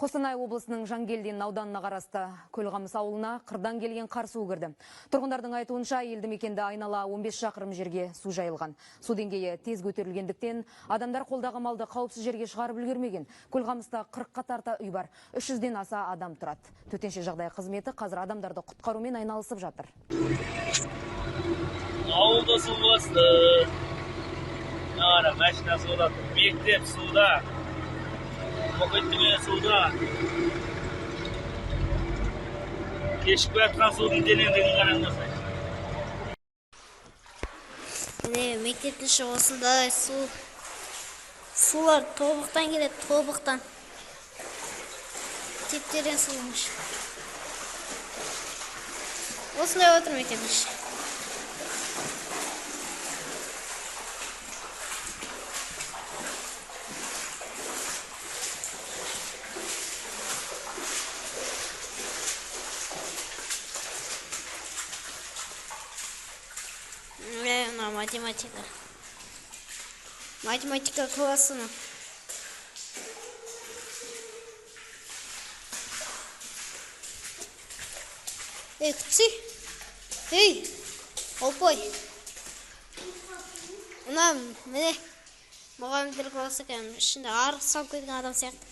Қостанай облысының Жангелдин ауданына қарасты Көлғамыс ауылына қырдан келген қар суы кірді. Тұрғындардың айтуынша елді мекенді айнала 15 шақырым жерге су жайылған. Су деңгейі тез көтерілгендіктен адамдар қолдағы малды қауіпсіз жерге шығарып үлгермеген. Көлғамыста 40-қа тарта үй бар. 300-ден аса адам тұрады. Төтенше жағдай қызметі қазір адамдарды құтқарумен айналысып жатыр. Ауылда су басты. Машина суда, мектеп суда. Мұхиттың суда. Кешіп жатқан судың тереңдігін қараңыздар. Мектептің шығысында сулар тобықтан келеді, тобықтан. Тептерен сулымыш. Осындай отыр мектепmiş. Математика классының. Күтсі? Опой. Міне, мұғамдер классы кәм. Ішінде арық салып кеткен адам сияқты.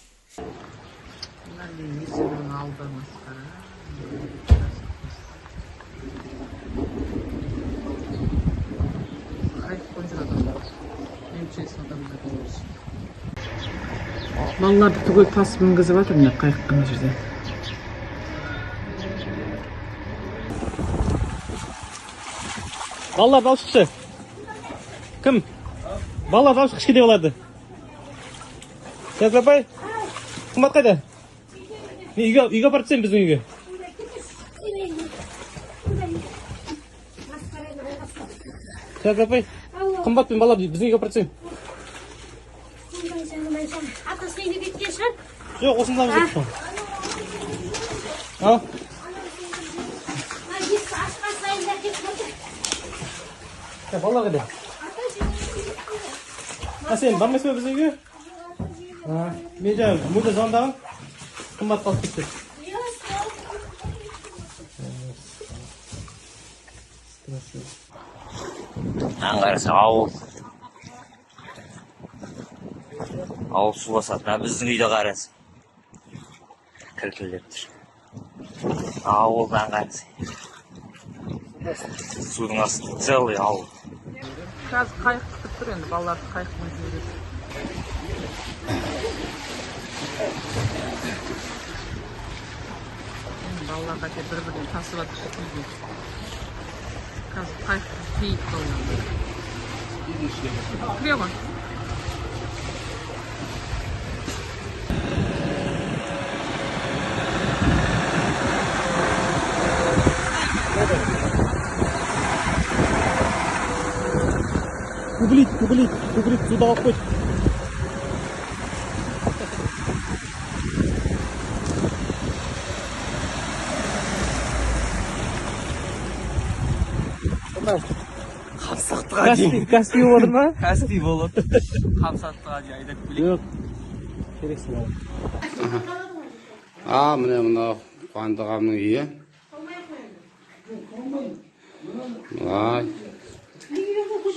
Есігінің алды масқара. Балаларды түгел тасып мінгізіп жатыр, міне қайыққа мына жерде. Балалар дауыс шықшы. Кім? Балалар дауыс шықшы деп алады. Сәт апай, қымбат қайда? Үйге апарып тастайын біздің үйге. Сәт апай, қымбатпен балалар біздің үйге апарып тастайын. Атасы үйге кеткен шығар? Жоқ, осындамыз деп тұр. Ал. Балалар қайда? Сен бармайсың ба біздің үйге? Мен жаңа мұнда звондағам. Қымбат қалып кетті. Қараса ауыл су басады. Біздің үйде қарасы. Кіл-кіл деп тұр. Ауылдан қарасы. Судың асты целый ауыл. Қазір қайық күтіп тұр енді, балаларды қайықпен жібереді. Балаларға бір-бірден тасып жатыр күнде. Қазір қайық кейіп қойған. Кіре ғой. Кубрик, сюда уходит. Қамсақтыға дейін. Каспий olur ма? Каспий болады. Қамсақтыға дейін айдап білейік. Жоқ. Керексің ал. Міне мына қуандығамның үйі. Бұлай.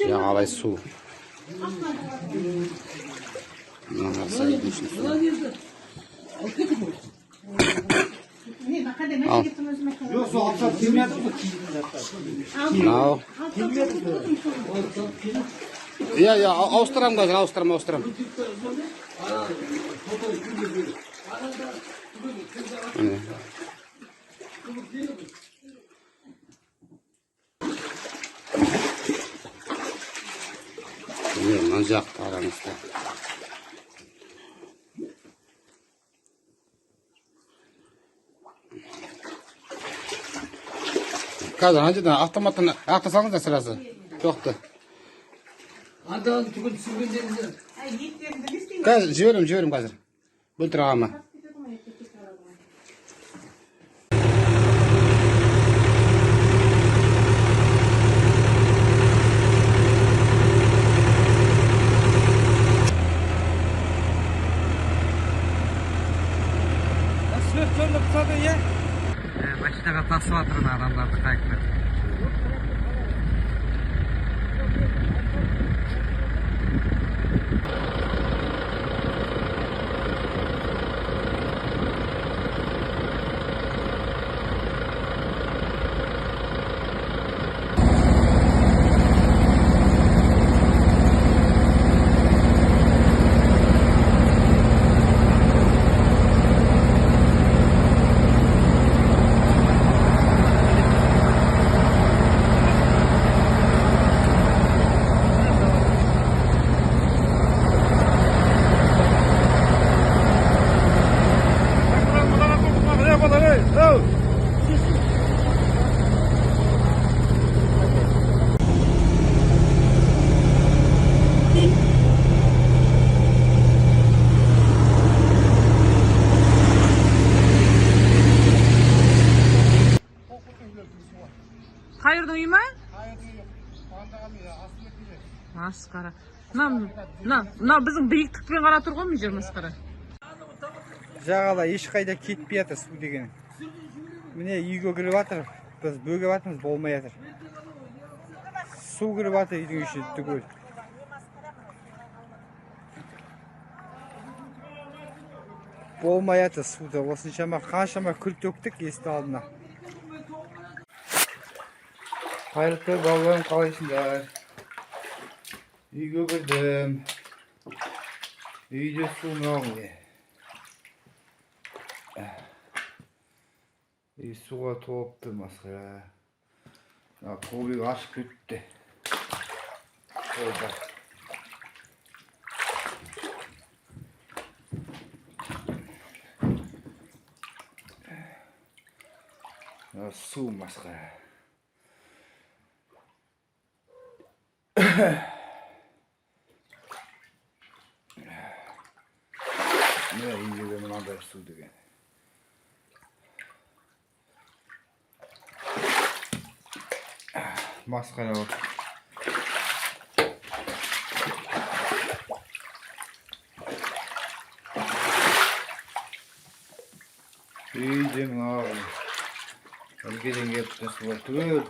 Жағалай су. Ауыстырам қазір, ауыстырам. Мына жақты арамызда. Қазір ана жерден автоматтан ақтасаңыз да сразу. Жоқты. Антаған түгіл түсіргендеріңіздер. Қазір жіберем қазір. Бөлтір ағама. Söndürüp tutadı ya. Машинаға тасып жатырмын адамдарды қайтып. Қайырдың үй ма? Масқара. Мына біздің биіктікпен қара тұр ғой мына жер масқара. Жағалай ешқайда кетпей жатыр су деген. Міне үйге кіріп жатыр. Біз бөгіп жатырмыз, болмай жатыр. Су кіріп жатыр үйдің ішіне түгел. Болмай жатыр суда. Осыншама қаншама күл төктік есті алдына. Қайырлы балаларым, қалайсыңдар? Үйге кірдім. Үйде су мынау міне. Үй суға толыпты масқара. Ковик ашып кетті. Су масқара. Мына үйдегі мынандай су деген. Масқара бар. Үйде мынау өлгеден келіп тұрсы бар түгел.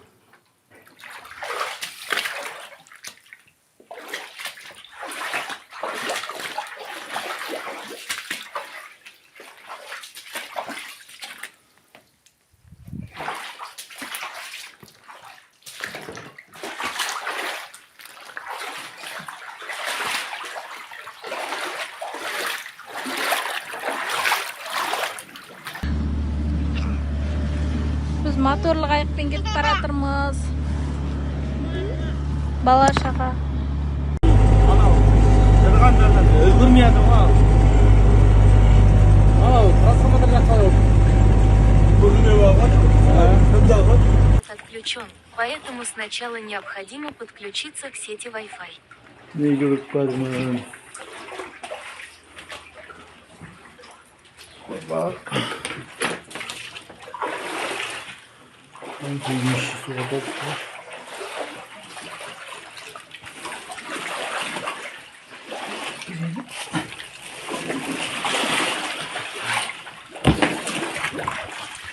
Біз моторлы қайықпен кетіп бара жатырмыз. Бала шаға. Анау жырған жерден үлгірмей жатыр ғой. Анау трансформатор жаққа Отключен, поэтому сначала необходимо подключиться к сети Wi-Fi. Ne görüp varım. Bak. Hangi suya doktu?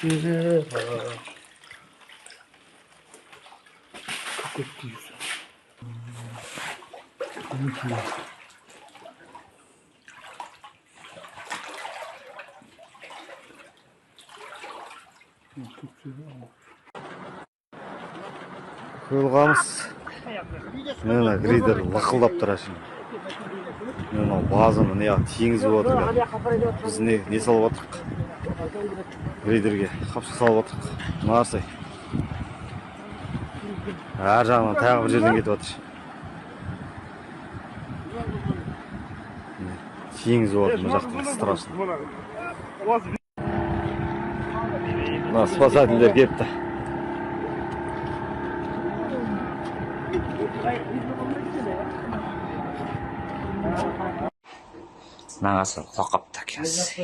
Güzel. Çok güzel. Көлғамыз. Мына грейдер лықылдап тұр ашын. Мына базаны не теңізіп отыр. Біз не салып отырық? Грейдерге қапшық салып отырық. Нарсай. Әр жағынан тағы бір жерден кетіп отыр. Теңізіп отыр, бұл жақта страшно. Мына спасательдер кепті. Нағасын қоқапта кез.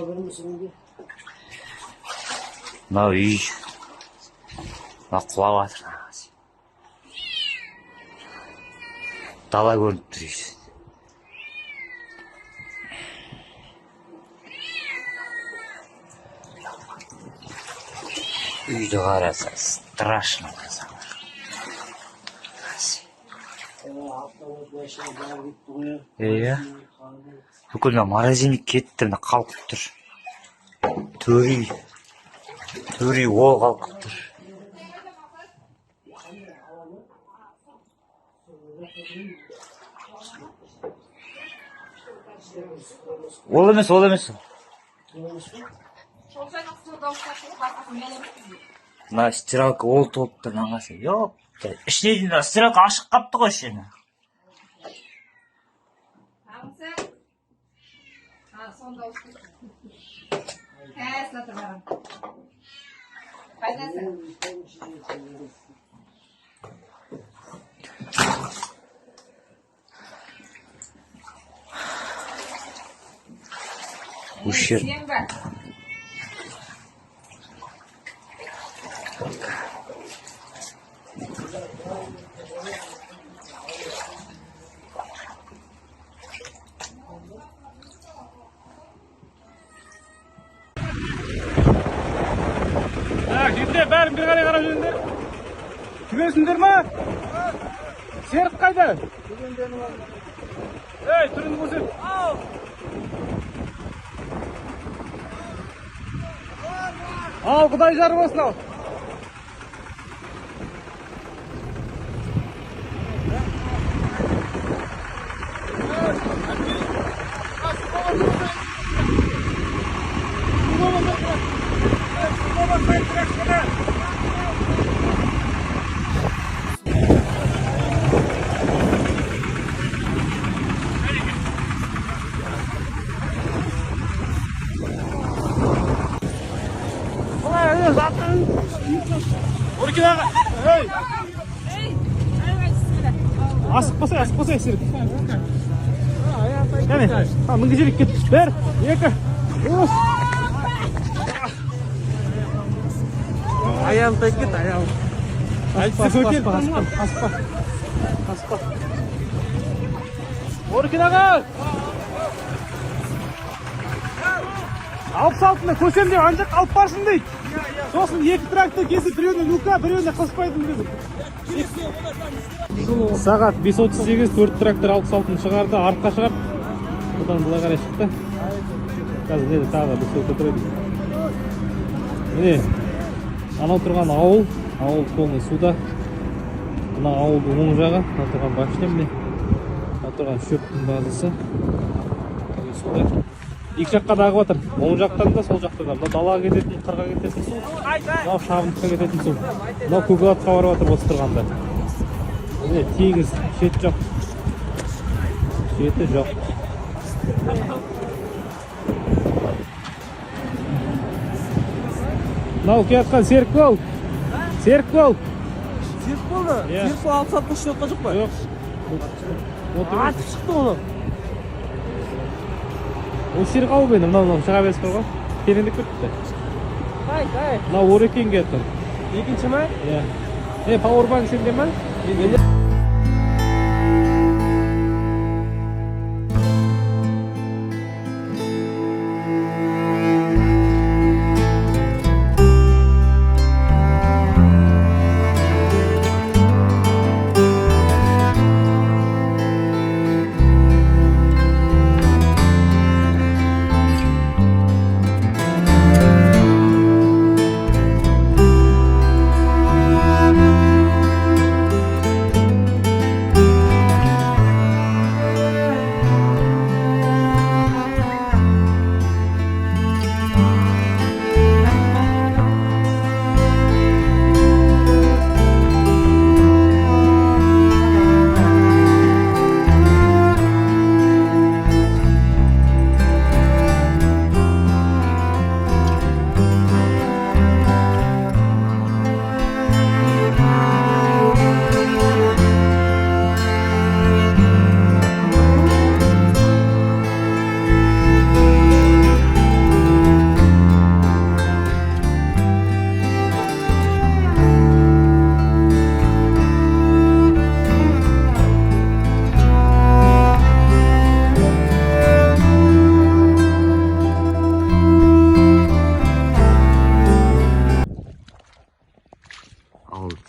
Мынау үй. Мынау құлап жатыр нағасы. Дала көрініп тұр үй. Үйді қараса, страшно қазір. Иә. Бүкіл мына морозильник кетті, мына қалқып тұр. Төри ол қалқып тұр. Ол емес. Мына стиралка ол толып тұр, нағасы. Йоп, ішіне дейін стиралка ашық қапты ғой ішіне. Ущерб. Жігіттер, бәрін бір қарай қарап жүріңдер. Түгесіңдер ма? Серік қайда? Ей, түріңді көрсет. Ал, Құдай жар болсын ал. Orkinaga. Hey. Asık Serік. Kani, mingga jirik ket. 1, 2. Ayağım tek git, ayağım. Aspa. Orkinaga. Алып салтында көшем деп анжақ алып барсын дейді. Сосын 2 трактор кесіп, біреуіне люка, біреуіне қылыспайтын деді. Сағат 5:38, 4 трактор алып салтын шығарды, артқа шығып, бұдан бұлай қарай шықты. Қазір деді тағы бір сот көтереді. Міне, анау тұрған ауыл полный суда. Мына ауылдың оң жағы, мына тұрған башня міне. Мына тұрған шөптің базасы. Суда. Екі жаққа дағы батыр. Оң жақтан да, сол жақтан да. Мына далаға кететін, қырға кететін су. Мынау шабындыққа кететін су. Мынау көкалатқа барып батыр осы тұрғанда. Міне тегіз, шет жоқ. Шеті жоқ. Мынау келатқан Серік бол. Серік болды? Серік бол алып сатып шыққа жоқ па? Жоқ. Атып шықты оны. Ол Серік ауып енді, мынау шыға беріс қойға. Тереңдік көріпті. Қай? Мынау Орекең кетті. Екінші ма? Иә. Пауэрбанк сенде ма?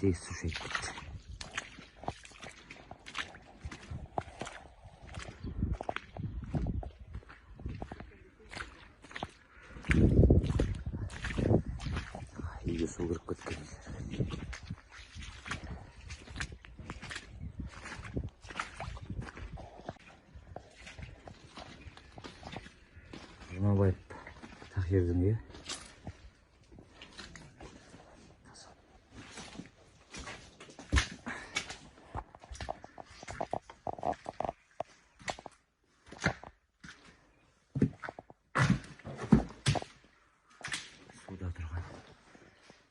тегіс су шайып кетті. Үйге су кіріп кеткен. Жұмабаев Тахирдің үйі. Суда тұрған.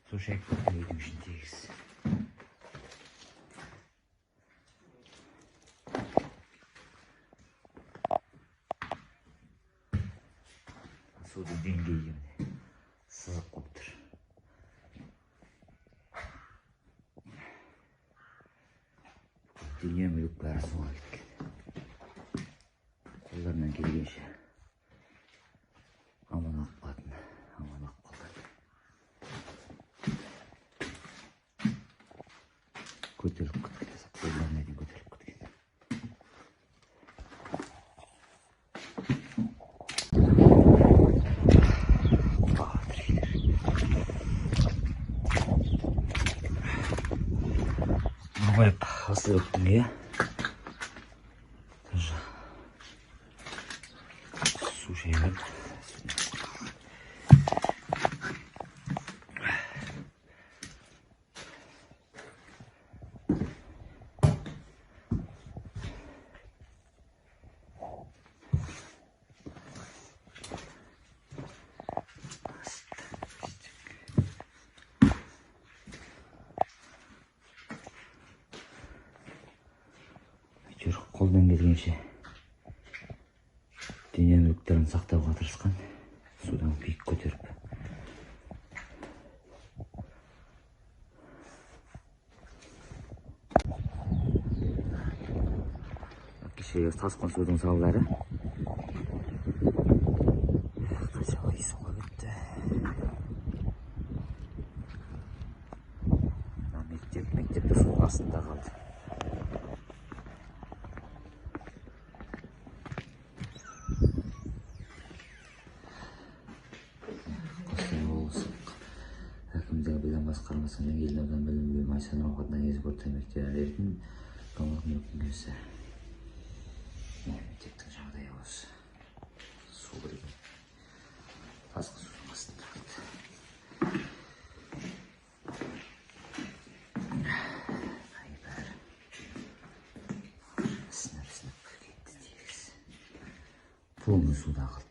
Су шайып кеткен үйдің ішін тегіс. Судың деңгейі сызып қойып тұр. Дүние мүлік бәрі суға кеткен. Қолдарынан келгенше аман алып қалатын, аман алып қалған. Көтеріліп кеткен, қолдарына дейін көтеріліп кеткен. Нұрбаев Асылбектің үйі. Тоже су шайған. Қолдан келгенше дүние мүліктерін сақтауға тырысқан, судан биік көтеріп. Кешегі тасқын судың салдары. Қаншалай суға кетті. Мектепте судың астында қалды. Әкімдігі білім басқармасының Жангелдин ауданы білім бөлімі Айсан Рауқатынан езіп орта мектебі әрердің қалалық мүліктің көзі. Мектептің жағдайы осы. Су кірген. Тасқын судың астында қалды. Ай бәрі сынып кетті тегіс. Полный суда қалды.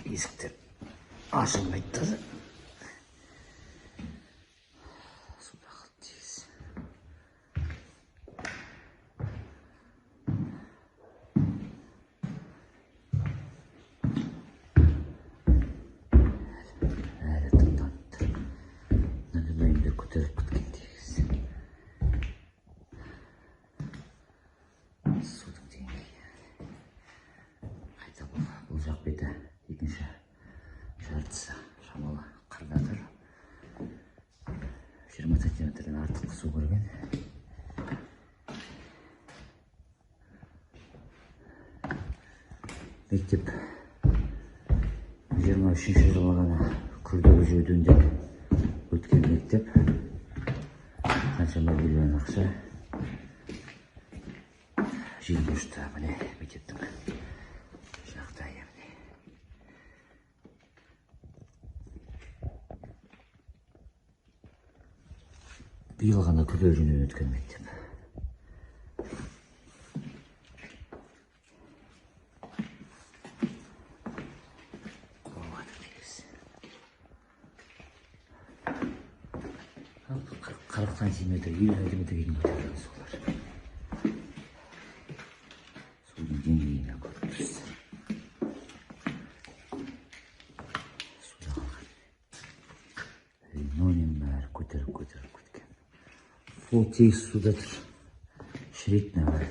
Есіктер ашылмайды да. Суда қалды тегіс. Әлі тыңданып тұр. Нөлі бойында көтеріп кеткен тегіс. Судың деңгейі. Қайта бұл жақ беті. Екінші жартысы шамалы қырда тұр. 20 сантиметрден артық су көрген. Мектеп 23-ші жылы ғана күрделі жөндеуден өткен мектеп. Қаншама миллион ақша желге ұшты. Міне мектептің жағдайы. Биыл ғана күрделі жөндеуден өткен мектеп. Қырық сантиметр, 50 сантиметр кейін көтерілген сулар. Судың деңгейіне көріп тұрсыз. Суда қалған. Ол тегіс суда тұр. Шірейді нағады.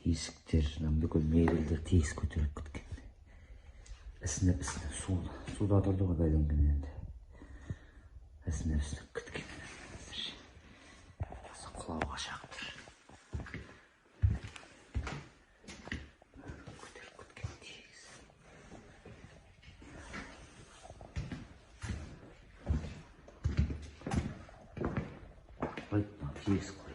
Есіктер, бүкіл мебельдер тегіс көтеріп кеткен. Ісініп суда тұрды ғой бәленген енді. Ісініп кеткен. Құлауға шақтыр. Көтеріп кеткен тегіс. Қойды, тегіс қойды.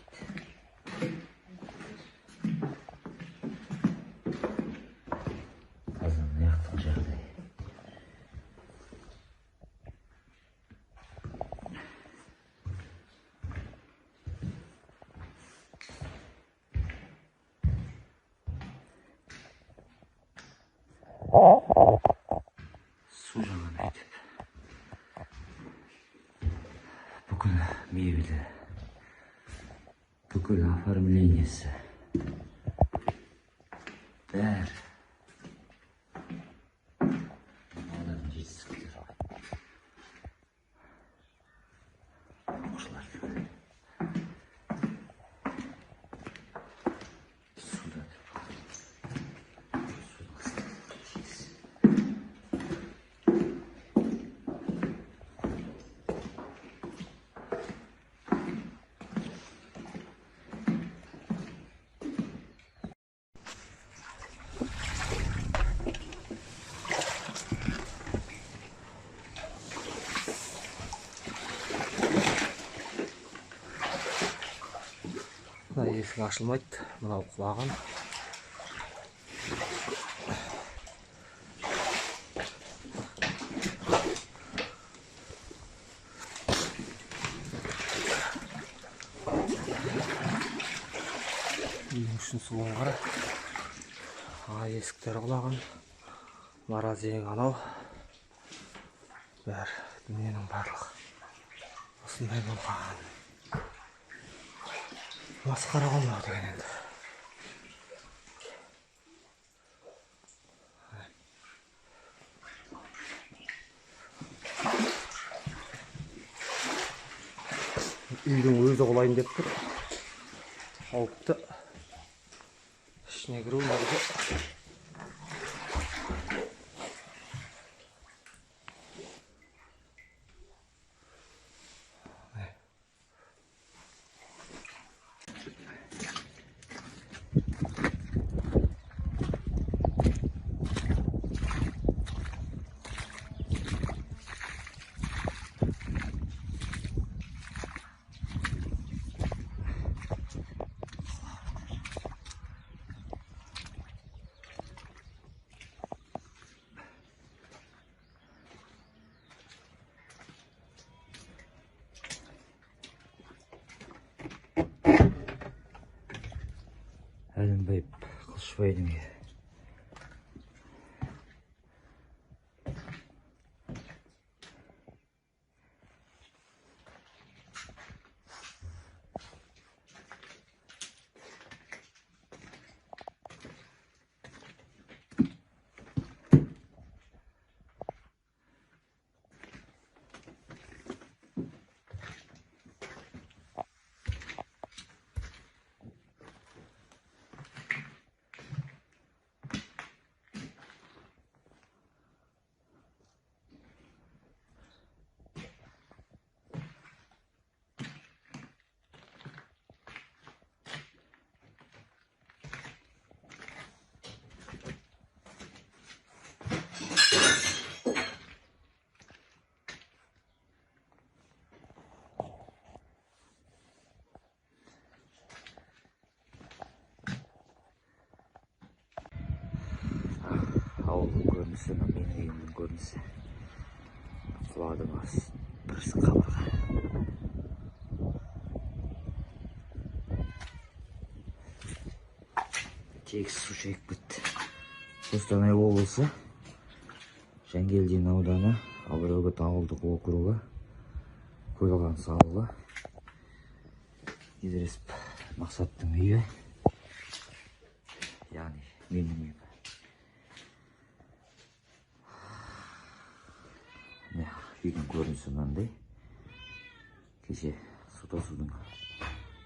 Су жағын айтып. Бүкіл мебелі, бүкіл оформлениясы. Бәрі. Малардың жетістіктері ғой. Оқушылар. Суда тұр. Мына есік ашылмайды, мынау құлаған. Үйдің үшін суын қара. Есіктері құлаған. Маразиең анау. Бәрі, дүниенің барлығы осындай болған. Масқара қылмау деген енді. Үйдің өзі құлайын деп тұр. Қауіпті. Ішіне кіру nerede? Әлімбайып Қылышбайдың ауылдың көрінісі, менің үйімнің көрінісі. Құлады бас, бірісі қабырға. Тегіс су шегіп кетті. Қостанай облысы, Жангелдин ауданы, ал бирөөгө ауылдык округу Көлгамыс ауылы Идрис Максаттын үйү, яғни менің үйім. Үйдің көрінісі мынандай. Кеше су тасудың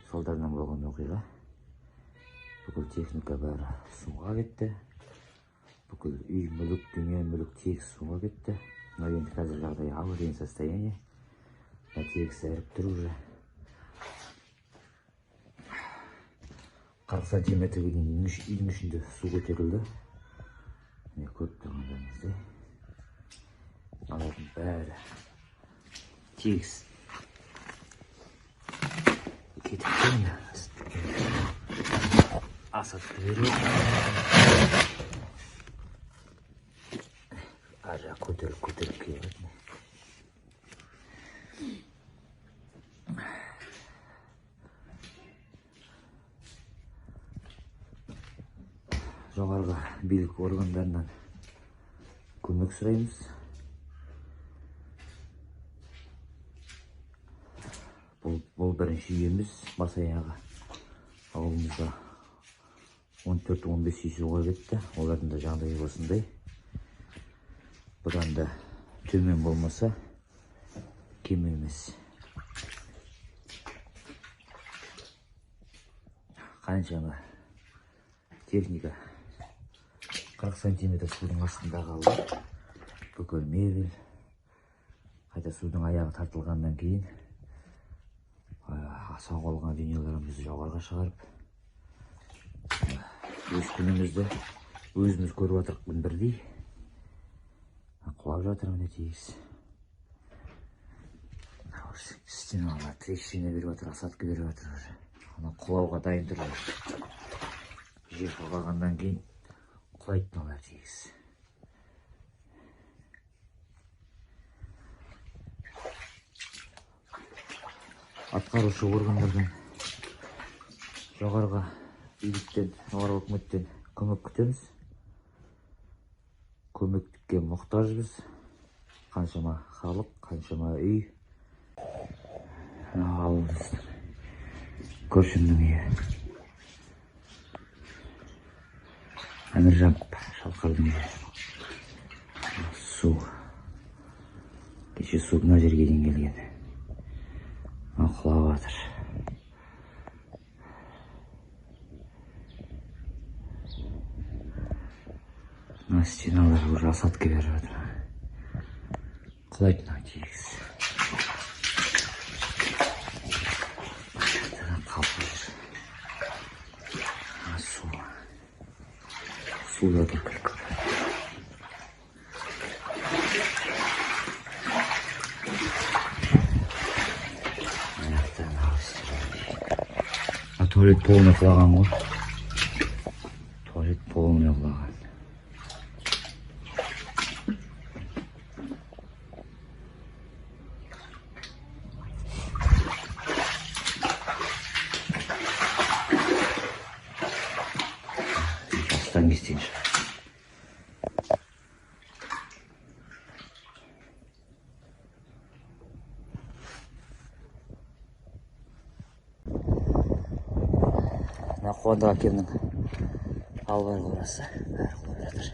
салдарынан болған оқиға. Бүкіл техника бәрі суға кетті. Бүкіл үй, мүлік, дүние, мүлік тегіс суға кетті. Но енді қазір жағдай аварийный состояние. Тегіс әріп тұр уже. 40 сантиметрге дейін үйдің ішінде су көтерілді. Көріп тұрғандарыңыздай. Алардың бәрі тегіс кетіп тұрмын. Асатты береді. Ара көтеріп келеді. Жоғарғы билік органдарынан көмек сұраймыз. Бұл бірінші үйіміз, бас аяғы ауылымызда 14-15 үй суға кетті. Олардың да жағдайы осындай. Бұдан да төмен болмаса кем емес. Қаншама техника 40 сантиметр судың астында қалды. Бүкіл мебель, қайта судың аяғы тартылғаннан кейін сау қалған дүниелерімізді жоғарыға шығарып, өз күнімізді өзіміз көріп отырмыз бірдей. Құлап жатыр міне тегіс. Стеналар трещина беріп жатыр, осадка беріп жатыр уже. Құлауға дайын тұр. Жер қалғаннан кейін құлайды мыналар тегіс. Атқарушы органдардан, жоғарғы биліктен, жоғарғы үкіметтен көмек күтеміз. Көмекке мұқтажбыз. Қаншама халық, қаншама үй. Ауылымыздар. Көршімнің үйі. Әміржан Шалқардың үйі. Су. Кеше су мына жерге дейін келген. Құлап жатыр. Мына стеналар уже осадка беріп жатыр. Құлайды мына тегіс. Суда бүкіл көп. Туалет полный құлаған ғой. Туалет полный құлаған. Астан кестейінші. Қуандық әкемнің албар қорасы бәрі құлап жатыр.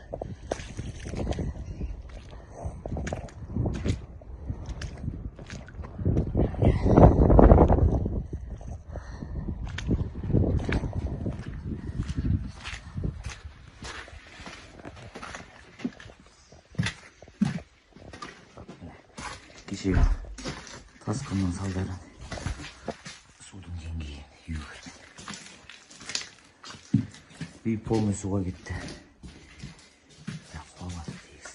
Кешегі тасқынның салдарын судың деңгейі үйге. Үй полный суға кетті. Құлап жатыр тегіс.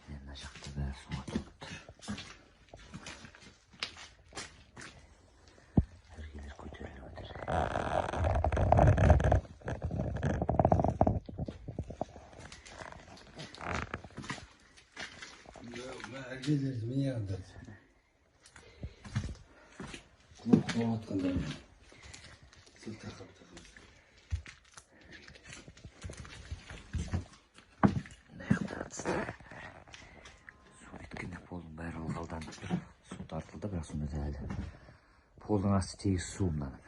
Мына жақта бәрі суға толып тұр. Іргелер көтеріліп жатыр. Іргелерді міне андады. Құлап атқандар. Полдың асты тегіс су мынаның.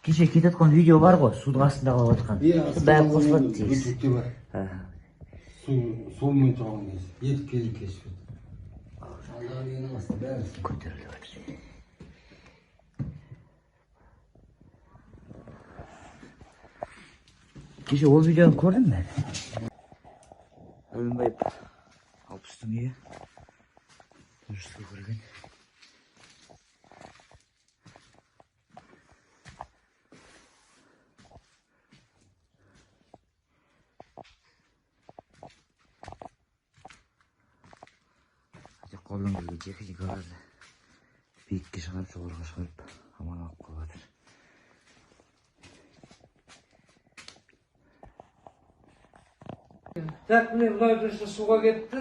Кеше кетіп жатқан видео бар ғой, судың астында қалып жатқан. Бәрі қосылады тегіс. Ютубте бар. Сумен тұрған кез. Етіп келіп кешіп жатыр. Алдағы ненің асты бәрі көтеріліп жатыр. Кеше ол видеоны көрдің бе? Өлімбаев алпыстың үйі. Су кірген. Қолдан келген техникаларды биікке шығарып, жоғарыға шығарып, аман алып қойып жатыр. Так, міне мына жүрсе суға кетті.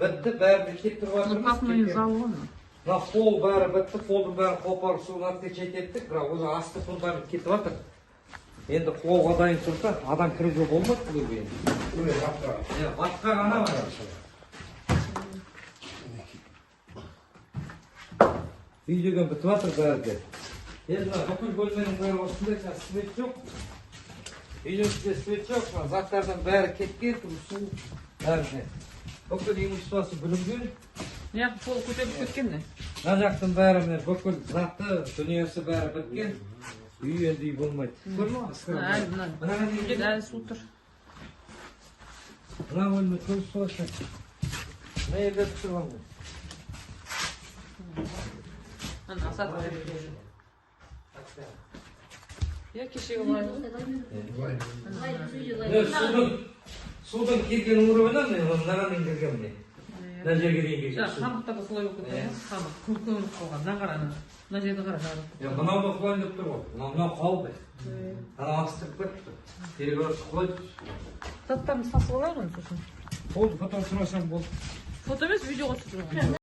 Бітті, бәрі кетіп тұрып жатырмыз. Запасной зал ғой. Мына пол бәрі бітті, полдың бәрі қопарып суға течет еттік, бірақ өзі асты пол бәрі кетіп жатыр. Енді қолға дайын тұрса, адам кіруге болмайды бұл үйге. Батқа ғана бар. Үйдеген бітіп жатыр бәрі де. Енді бүкіл бөлменің бәрі осындай, свет жоқ. Үйдің үстінде свет жоқ, заттардан бәрі кеткен, су бәрі. Бүкіл имуществосы бүлінген. Не пол көтеріп кеткен не? Мына жақтың бәрі бүкіл заты, дүниесі бәрі біткен. Үй енді үй болмайды. Әлі су тұр. Мына бөлме көз су ашады. Мына жерде тұрған ғой. Я кешегі былай. Судың келген уровынан мынаған келген міне. Мына жерге дейін келген. Қамықтарда солай болып кеткен. Қамық көміліп қалған. Мына қара. Мына жерді қара. Мынау да құлайын деп тұр ғой. Мынау қалды. Анау астырып кетті. Перегородшы құлайды. Заттарымыз тасып алайық оны сосын. Болды, фото сұрасам болды. Фото емес, видеоға түсіріп.